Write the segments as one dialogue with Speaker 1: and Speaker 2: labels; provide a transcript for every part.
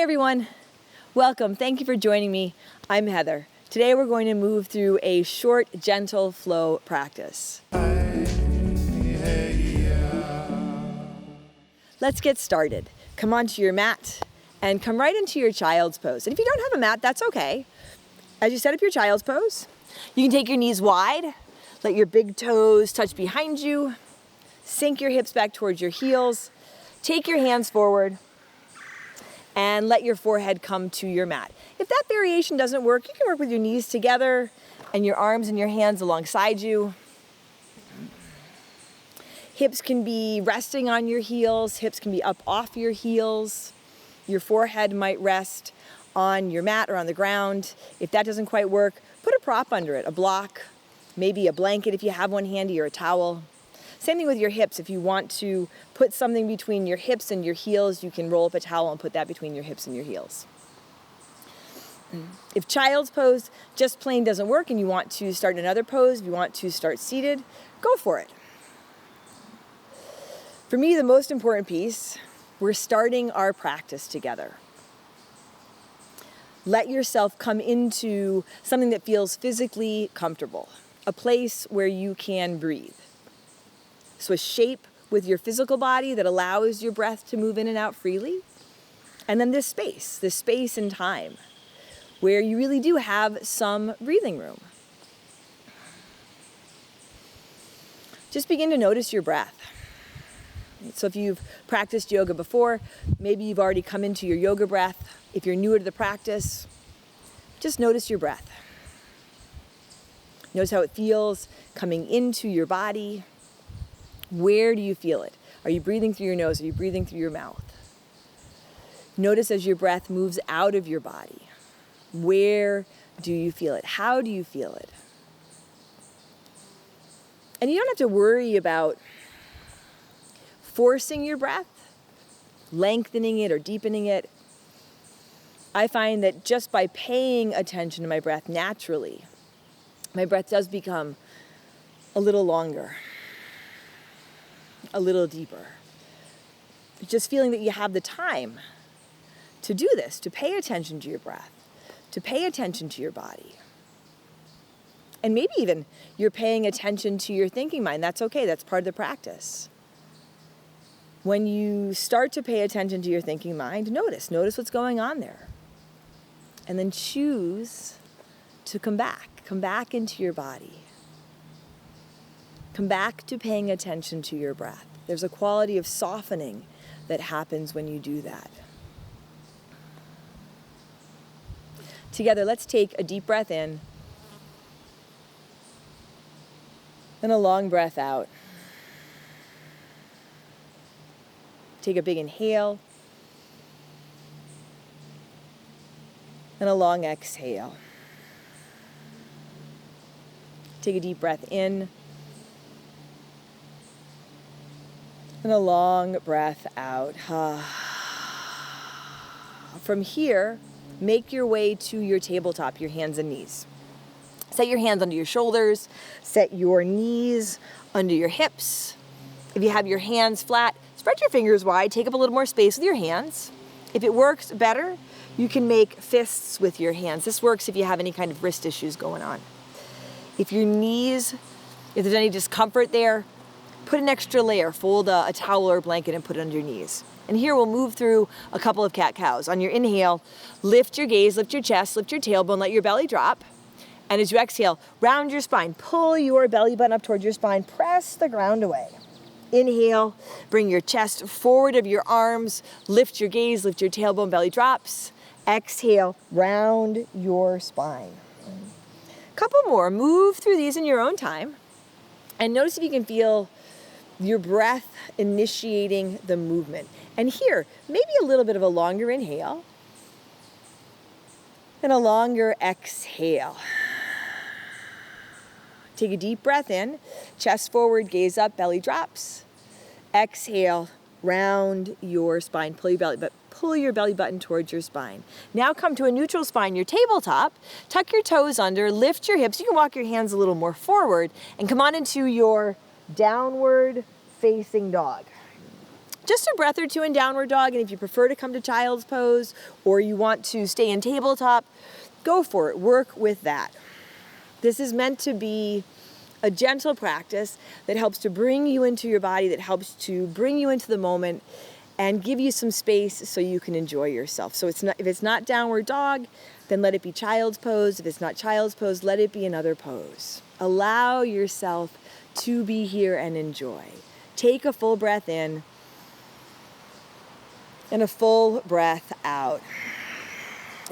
Speaker 1: Hey everyone, welcome. Thank you for joining me. I'm Heather. Today we're going to move through a short, gentle flow practice. Let's get started. Come onto your mat and come right into your child's pose. And if you don't have a mat, that's okay. As you set up your child's pose, you can take your knees wide, let your big toes touch behind you, sink your hips back towards your heels, take your hands forward, and let your forehead come to your mat. If that variation doesn't work, you can work with your knees together and your arms and your hands alongside you. Hips can be resting on your heels, hips can be up off your heels. Your forehead might rest on your mat or on the ground. If that doesn't quite work, put a prop under it, a block, maybe a blanket if you have one handy or a towel. Same thing with your hips. If you want to put something between your hips and your heels, you can roll up a towel and put that between your hips and your heels. If child's pose just plain doesn't work and you want to start another pose, if you want to start seated, go for it. For me, the most important piece, we're starting our practice together. Let yourself come into something that feels physically comfortable, a place where you can breathe. So a shape with your physical body that allows your breath to move in and out freely. And then this space and time where you really do have some breathing room. Just begin to notice your breath. So if you've practiced yoga before, maybe you've already come into your yoga breath. If you're newer to the practice, just notice your breath. Notice how it feels coming into your body. Where do you feel it? Are you breathing through your nose? Are you breathing through your mouth? Notice as your breath moves out of your body. Where do you feel it? How do you feel it? And you don't have to worry about forcing your breath, lengthening it or deepening it. I find that just by paying attention to my breath naturally, my breath does become a little longer, a little deeper. Just feeling that you have the time to do this, to pay attention to your breath, to pay attention to your body. And maybe even you're paying attention to your thinking mind. That's okay, that's part of the practice. When you start to pay attention to your thinking mind, notice what's going on there. And then choose to come back into your body. Come back to paying attention to your breath. There's a quality of softening that happens when you do that. Together, let's take a deep breath in and a long breath out. Take a big inhale and a long exhale. Take a deep breath in and a long breath out. From here, make your way to your tabletop, your hands and knees. Set your hands under your shoulders. Set your knees under your hips. If you have your hands flat, spread your fingers wide. Take up a little more space with your hands. If it works better, you can make fists with your hands. This works if you have any kind of wrist issues going on. If there's any discomfort there, put an extra layer, fold a towel or a blanket and put it under your knees. And here we'll move through a couple of cat-cows. On your inhale, lift your gaze, lift your chest, lift your tailbone, let your belly drop. And as you exhale, round your spine, pull your belly button up towards your spine, press the ground away. Inhale, bring your chest forward of your arms, lift your gaze, lift your tailbone, belly drops. Exhale, round your spine. Couple more, move through these in your own time. And notice if you can feel your breath initiating the movement. And here, maybe a little bit of a longer inhale and a longer exhale. Take a deep breath in, chest forward, gaze up, belly drops. Exhale, round your spine, pull your belly button towards your spine. Now come to a neutral spine, your tabletop, tuck your toes under, lift your hips. You can walk your hands a little more forward and come on into your downward facing dog. just a breath or two in downward dog, and if you prefer to come to child's pose or you want to stay in tabletop, go for it. Work with that. This is meant to be a gentle practice that helps to bring you into your body, that helps to bring you into the moment and give you some space so you can enjoy yourself. So if it's not downward dog, then let it be child's pose. If it's not child's pose, let it be another pose. Allow yourself to be here and enjoy. Take a full breath in and a full breath out.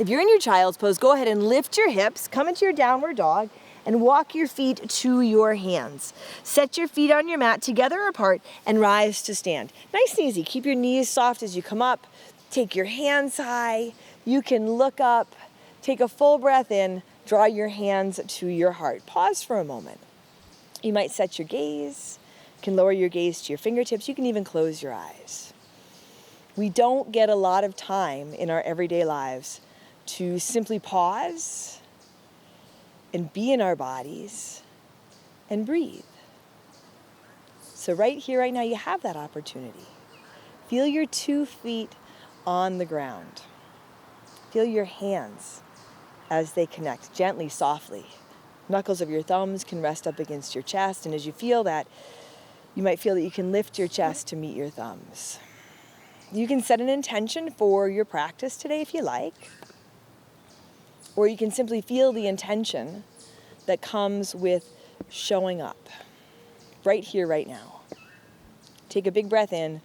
Speaker 1: If you're in your child's pose, go ahead and lift your hips, come into your downward dog, and walk your feet to your hands. Set your feet on your mat together apart and rise to stand. Nice and easy. Keep your knees soft as you come up. Take your hands high. You can look up. Take a full breath in. Draw your hands to your heart. Pause for a moment. You might set your gaze. You can lower your gaze to your fingertips. You can even close your eyes. We don't get a lot of time in our everyday lives to simply pause and be in our bodies and breathe. So right here, right now, you have that opportunity. Feel your 2 feet on the ground. Feel your hands as they connect, gently, softly. Knuckles of your thumbs can rest up against your chest, and as you feel that, you might feel that you can lift your chest to meet your thumbs. You can set an intention for your practice today if you like, or you can simply feel the intention that comes with showing up right here, right now. Take a big breath in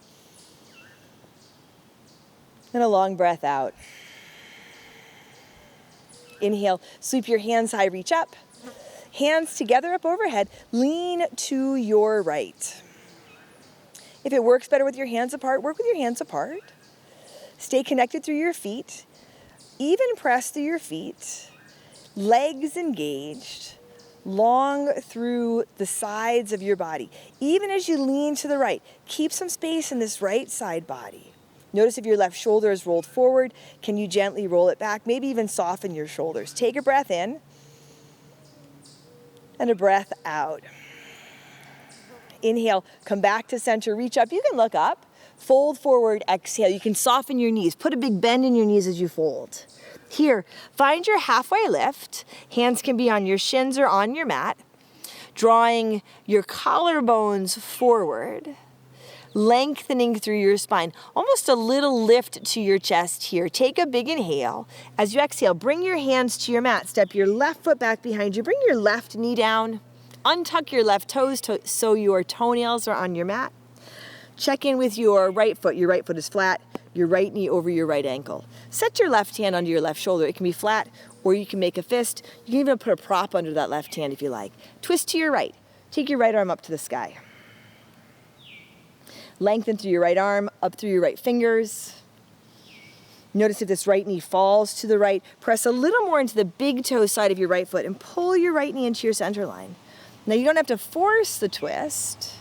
Speaker 1: and a long breath out. Inhale, sweep your hands high, reach up. Hands together up overhead, lean to your right. If it works better with your hands apart, work with your hands apart. Stay connected through your feet. Even press through your feet. Legs engaged. Long through the sides of your body. Even as you lean to the right, keep some space in this right side body. Notice if your left shoulder is rolled forward, can you gently roll it back? Maybe even soften your shoulders. Take a breath in and a breath out. Inhale, come back to center, reach up. You can look up, fold forward, exhale. You can soften your knees. Put a big bend in your knees as you fold. Here, find your halfway lift. Hands can be on your shins or on your mat. Drawing your collarbones forward, lengthening through your spine. Almost a little lift to your chest here. Take a big inhale. As you exhale, bring your hands to your mat. Step your left foot back behind you. Bring your left knee down. Untuck your left toes so your toenails are on your mat. Check in with your right foot. Your right foot is flat. Your right knee over your right ankle. Set your left hand under your left shoulder. It can be flat, or you can make a fist. You can even put a prop under that left hand if you like. Twist to your right. Take your right arm up to the sky. Lengthen through your right arm, up through your right fingers. Notice if this right knee falls to the right. Press a little more into the big toe side of your right foot and pull your right knee into your center line. Now you don't have to force the twist,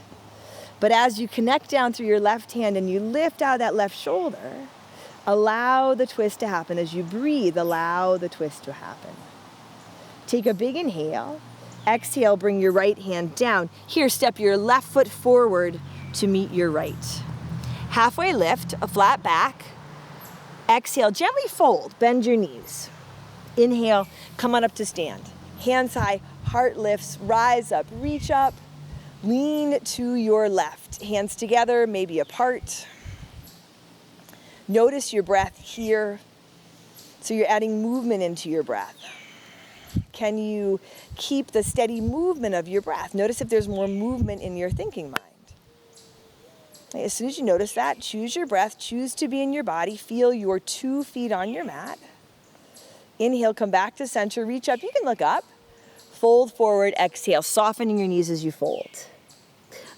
Speaker 1: but as you connect down through your left hand and you lift out that left shoulder, allow the twist to happen. As you breathe, allow the twist to happen. Take a big inhale. Exhale, bring your right hand down. Here, step your left foot forward to meet your right. Halfway lift, a flat back. Exhale, gently fold, bend your knees. Inhale, come on up to stand. Hands high, heart lifts, rise up, reach up, lean to your left. Hands together, maybe apart. Notice your breath here. So you're adding movement into your breath. Can you keep the steady movement of your breath? Notice if there's more movement in your thinking mind. As soon as you notice that, choose your breath, choose to be in your body, feel your 2 feet on your mat. Inhale, come back to center, reach up. You can look up. Fold forward, exhale, softening your knees as you fold.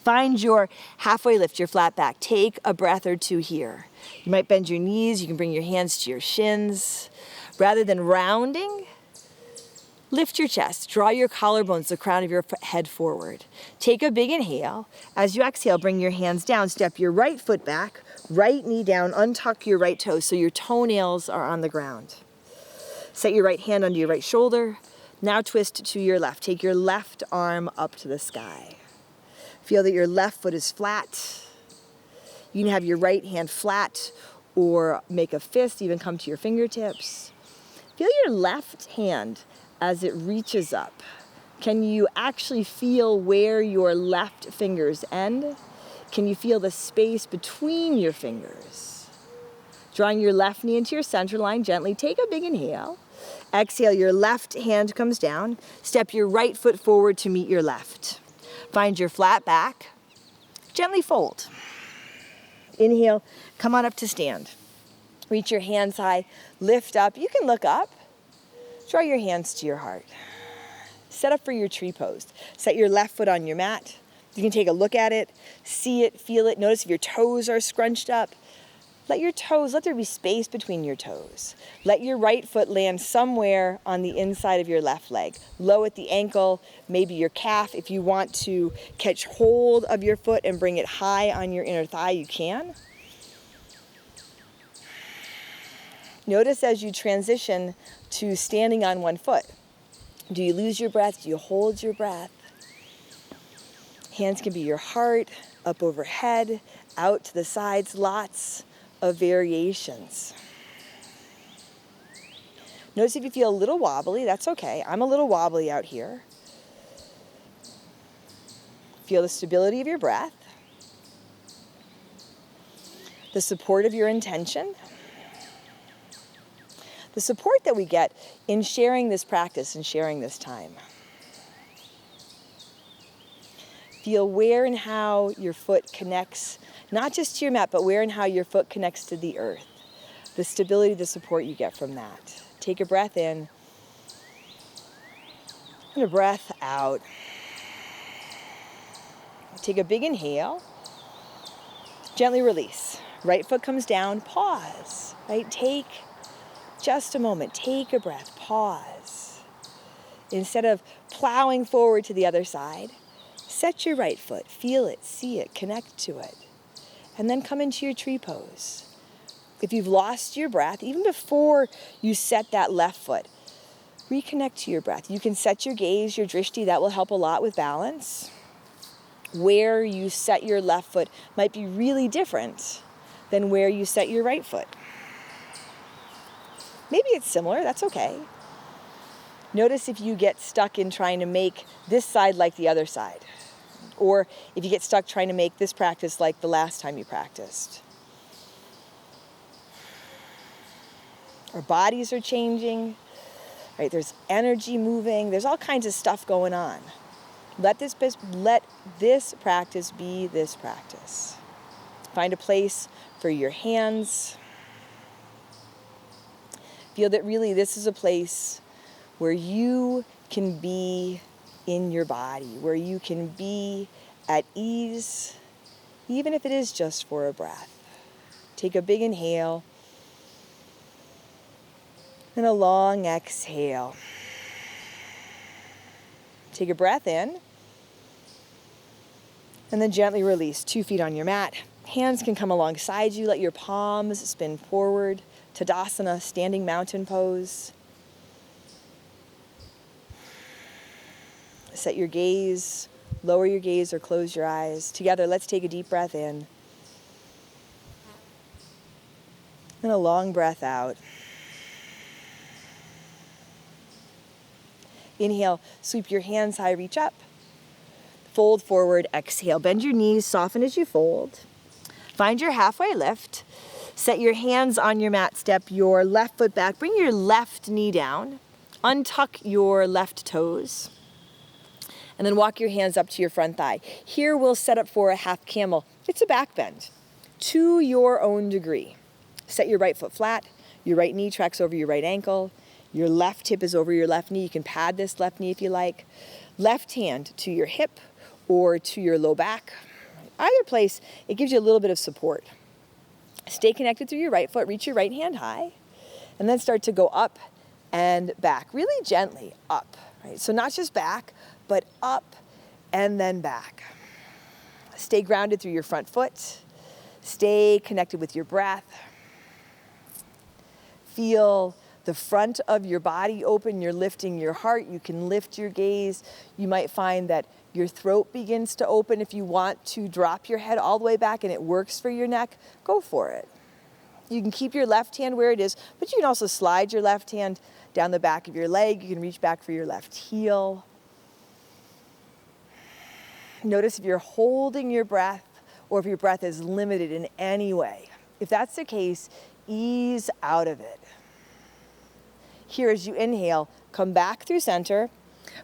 Speaker 1: Find your halfway lift, your flat back. Take a breath or two here. You might bend your knees. You can bring your hands to your shins. Rather than rounding, lift your chest. Draw your collarbones, the crown of your head forward. Take a big inhale. As you exhale, bring your hands down. Step your right foot back, right knee down. Untuck your right toe so your toenails are on the ground. Set your right hand under your right shoulder. Now twist to your left. Take your left arm up to the sky. Feel that your left foot is flat. You can have your right hand flat or make a fist, even come to your fingertips. Feel your left hand as it reaches up. Can you actually feel where your left fingers end? Can you feel the space between your fingers? Drawing your left knee into your center line gently, take a big inhale. Exhale, your left hand comes down. Step your right foot forward to meet your left. Find your flat back. Gently fold. Inhale, come on up to stand. Reach your hands high, lift up. You can look up. Draw your hands to your heart. Set up for your tree pose. Set your left foot on your mat. You can take a look at it, see it, feel it. Notice if your toes are scrunched up. Let there be space between your toes. Let your right foot land somewhere on the inside of your left leg. Low at the ankle, maybe your calf. If you want to catch hold of your foot and bring it high on your inner thigh, you can. Notice as you transition to standing on one foot. Do you lose your breath? Do you hold your breath? Hands can be your heart, up overhead, out to the sides, lots of variations. Notice if you feel a little wobbly, that's okay. I'm a little wobbly out here. Feel the stability of your breath, the support of your intention, the support that we get in sharing this practice and sharing this time. Feel where and how your foot connects, not just to your mat, but where and how your foot connects to the earth. The stability, the support you get from that. Take a breath in and a breath out. Take a big inhale. Gently release. Right foot comes down, pause. Right? Take just a moment. Take a breath, pause. Instead of plowing forward to the other side, set your right foot, feel it, see it, connect to it, and then come into your tree pose. If you've lost your breath, even before you set that left foot, reconnect to your breath. You can set your gaze, your drishti, that will help a lot with balance. Where you set your left foot might be really different than where you set your right foot. Maybe it's similar, that's okay. Notice if you get stuck in trying to make this side like the other side. Or if you get stuck trying to make this practice like the last time you practiced. Our bodies are changing, right? There's energy moving. There's all kinds of stuff going on. Let this practice be this practice. Find a place for your hands. Feel that really this is a place where you can be in your body, where you can be at ease, even if it is just for a breath. Take a big inhale and a long exhale. Take a breath in and then gently release. 2 feet on your mat. Hands can come alongside you. Let your palms spin forward. Tadasana, standing mountain pose. Set your gaze, lower your gaze or close your eyes. Together, let's take a deep breath in. And a long breath out. Inhale, sweep your hands high, reach up. Fold forward, exhale. Bend your knees, soften as you fold. Find your halfway lift. Set your hands on your mat, step your left foot back. Bring your left knee down. Untuck your left toes. And then walk your hands up to your front thigh. Here we'll set up for a half camel. It's a back bend to your own degree. Set your right foot flat. Your right knee tracks over your right ankle. Your left hip is over your left knee. You can pad this left knee if you like. Left hand to your hip or to your low back. Either place, it gives you a little bit of support. Stay connected through your right foot. Reach your right hand high. And then start to go up and back. Really gently up. Right? So not just back, but up and then back. Stay grounded through your front foot. Stay connected with your breath. Feel the front of your body open, you're lifting your heart, you can lift your gaze. You might find that your throat begins to open. If you want to drop your head all the way back and it works for your neck, go for it. You can keep your left hand where it is, but you can also slide your left hand down the back of your leg. You can reach back for your left heel. Notice if you're holding your breath or if your breath is limited in any way. If that's the case, ease out of it. Here, as you inhale, come back through center,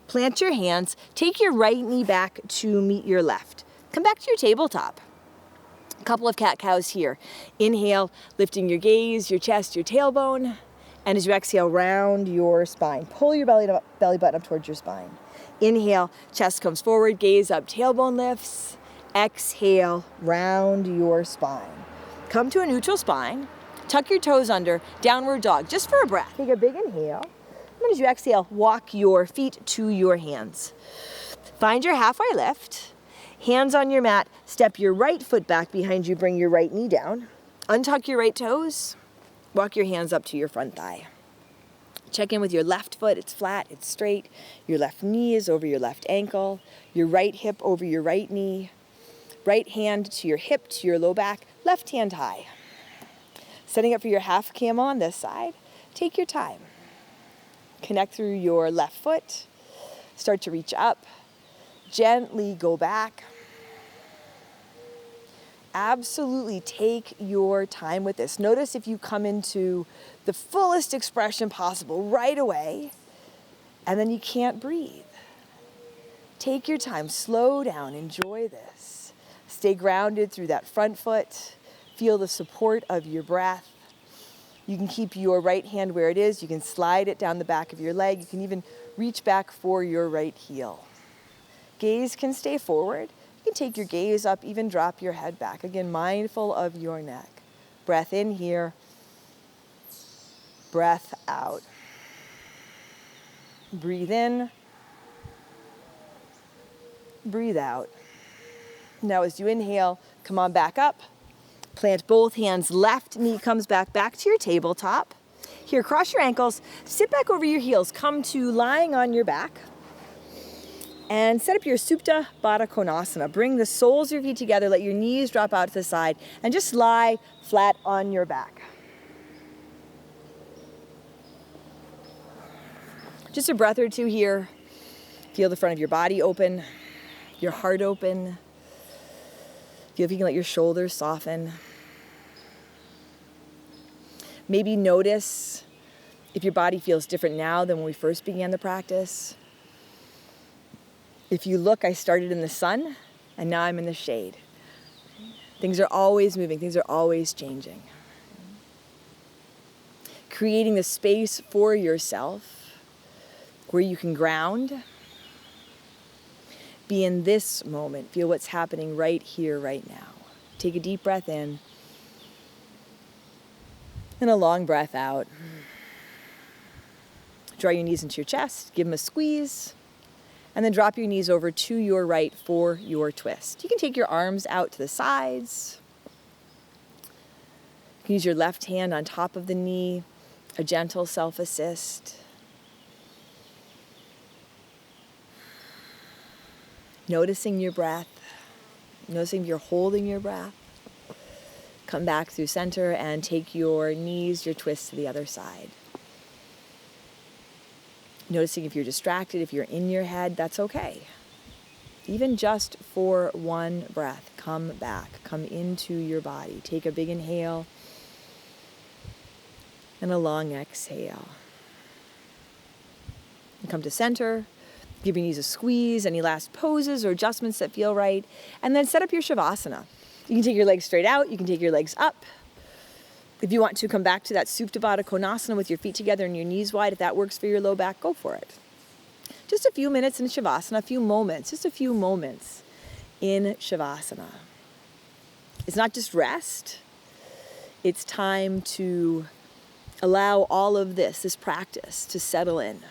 Speaker 1: plant your hands, take your right knee back to meet your left. Come back to your tabletop. A couple of cat-cows here. Inhale, lifting your gaze, your chest, your tailbone, and as you exhale, round your spine. Pull your belly button up towards your spine. Inhale, chest comes forward, gaze up, tailbone lifts. Exhale, round your spine. Come to a neutral spine. Tuck your toes under, downward dog, just for a breath. Take a big inhale. And then as you exhale, walk your feet to your hands. Find your halfway lift. Hands on your mat, step your right foot back behind you, bring your right knee down. Untuck your right toes, walk your hands up to your front thigh. Check in with your left foot, it's flat, it's straight. Your left knee is over your left ankle. Your right hip over your right knee. Right hand to your hip, to your low back, left hand high. Setting up for your half camel on this side, take your time. Connect through your left foot, start to reach up, gently go back. Absolutely take your time with this. Notice if you come into the fullest expression possible right away, and then you can't breathe. Take your time, slow down, enjoy this. Stay grounded through that front foot. Feel the support of your breath. You can keep your right hand where it is. You can slide it down the back of your leg. You can even reach back for your right heel. Gaze can stay forward. You can take your gaze up, even drop your head back. Again, mindful of your neck. Breath in here. Breath out. Breathe in. Breathe out. Now as you inhale, come on back up. Plant both hands, left knee comes back to your tabletop. Here, cross your ankles, sit back over your heels, come to lying on your back. And set up your Supta Baddha Konasana. Bring the soles of your feet together, let your knees drop out to the side, and just lie flat on your back. Just a breath or two here. Feel the front of your body open, your heart open. Feel if you can let your shoulders soften. Maybe notice if your body feels different now than when we first began the practice. If you look, I started in the sun and now I'm in the shade. Things are always moving, things are always changing. Creating the space for yourself where you can ground. Be in this moment. Feel what's happening right here, right now. Take a deep breath in and a long breath out. Draw your knees into your chest, give them a squeeze, and then drop your knees over to your right for your twist. You can take your arms out to the sides. You can use your left hand on top of the knee, a gentle self-assist. Noticing your breath, noticing if you're holding your breath. Come back through center and take your knees, your twists to the other side. Noticing if you're distracted, if you're in your head, that's okay. Even just for one breath, come back, come into your body. Take a big inhale and a long exhale. And come to center. Give your knees a squeeze, any last poses or adjustments that feel right, and then set up your Shavasana. You can take your legs straight out, you can take your legs up. If you want to come back to that Supta Baddha Konasana with your feet together and your knees wide, if that works for your low back, go for it. Just a few minutes in Shavasana, a few moments in Shavasana. It's not just rest, it's time to allow all of this practice to settle in.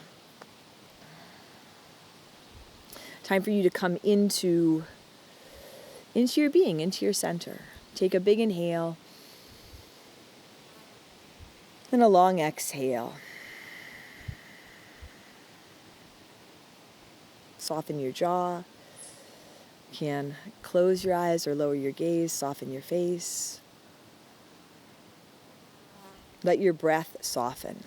Speaker 1: Time for you to come into your being, into your center. Take a big inhale and a long exhale. soften your jaw. You can close your eyes or lower your gaze, soften your face. Let your breath soften.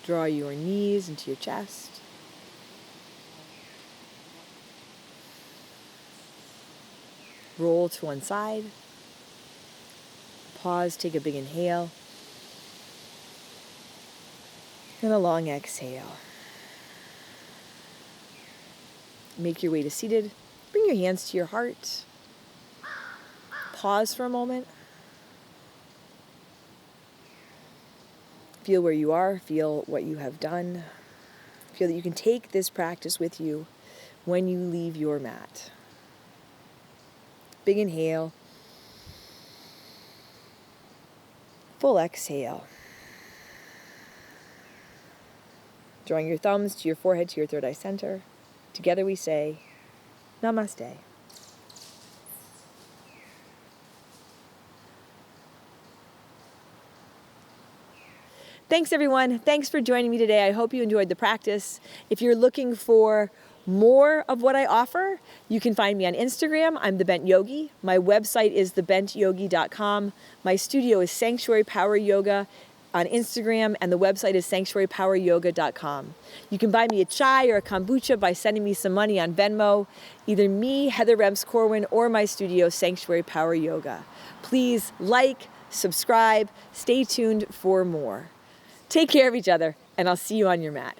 Speaker 1: Draw your knees into your chest. Roll to one side. Pause, take a big inhale. And a long exhale. Make your way to seated. Bring your hands to your heart. Pause for a moment. Feel where you are. Feel what you have done. Feel that you can take this practice with you when you leave your mat. Big inhale. Full exhale. Drawing your thumbs to your forehead, to your third eye center. Together we say, Namaste. Thanks, everyone. Thanks for joining me today. I hope you enjoyed the practice. If you're looking for more of what I offer, you can find me on Instagram. I'm The Bent Yogi. My website is thebentyogi.com. My studio is Sanctuary Power Yoga on Instagram, and the website is sanctuarypoweryoga.com. You can buy me a chai or a kombucha by sending me some money on Venmo, either me, Heather Rems Corwin, or my studio, Sanctuary Power Yoga. Please like, subscribe, stay tuned for more. Take care of each other, and I'll see you on your mat.